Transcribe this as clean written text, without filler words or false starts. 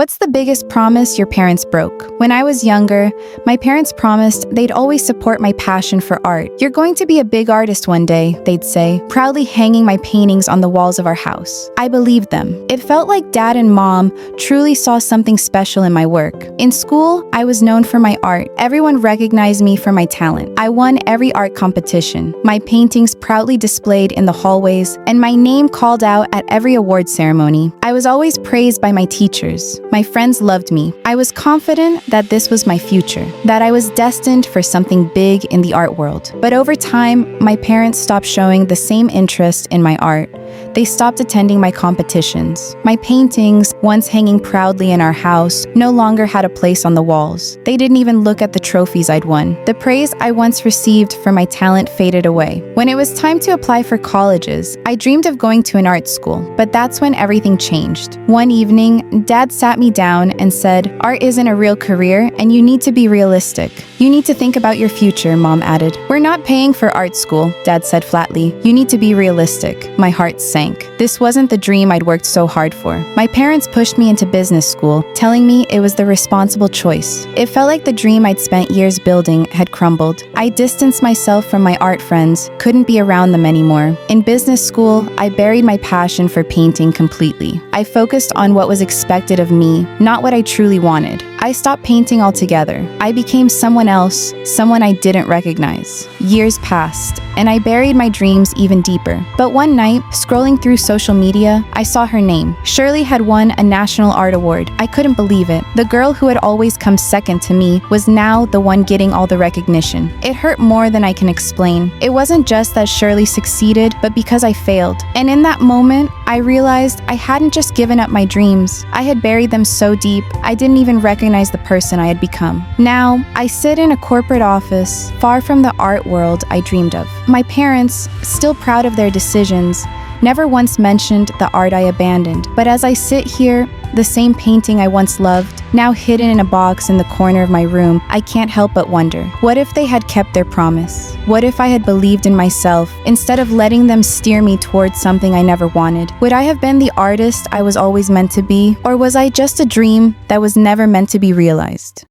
What's the biggest promise your parents broke? When I was younger, my parents promised they'd always support my passion for art. "You're going to be a big artist one day," they'd say, proudly hanging my paintings on the walls of our house. I believed them. It felt like Dad and Mom truly saw something special in my work. In school, I was known for my art. Everyone recognized me for my talent. I won every art competition, my paintings proudly displayed in the hallways, and my name called out at every award ceremony. I was always praised by my teachers. My friends loved me. I was confident that this was my future, that I was destined for something big in the art world. But over time, my parents stopped showing the same interest in my art. They stopped attending my competitions. My paintings, once hanging proudly in our house, no longer had a place on the walls. They didn't even look at the trophies I'd won. The praise I once received for my talent faded away. When it was time to apply for colleges, I dreamed of going to an art school, but that's when everything changed. One evening, Dad sat me down and said, "Art isn't a real career, and you need to be realistic. You need to think about your future," Mom added. "We're not paying for art school," Dad said flatly. "You need to be realistic." My heart sank. This wasn't the dream I'd worked so hard for. My parents pushed me into business school, telling me it was the responsible choice. It felt like the dream I'd spent years building had crumbled. I distanced myself from my art friends, couldn't be around them anymore. In business school, I buried my passion for painting completely. I focused on what was expected of me, not what I truly wanted. I stopped painting altogether. I became someone else, someone I didn't recognize. Years passed, and I buried my dreams even deeper. But one night, scrolling through social media, I saw her name. Shirley had won a national art award. I couldn't believe it. The girl who had always come second to me was now the one getting all the recognition. It hurt more than I can explain. It wasn't just that Shirley succeeded, but because I failed. And in that moment, I realized I hadn't just given up my dreams. I had buried them so deep, I didn't even recognize the person I had become. Now, I sit in a corporate office, far from the art world I dreamed of. My parents, still proud of their decisions, never once mentioned the art I abandoned. But as I sit here, the same painting I once loved, now hidden in a box in the corner of my room, I can't help but wonder, what if they had kept their promise? What if I had believed in myself, instead of letting them steer me towards something I never wanted? Would I have been the artist I was always meant to be? Or was I just a dream that was never meant to be realized?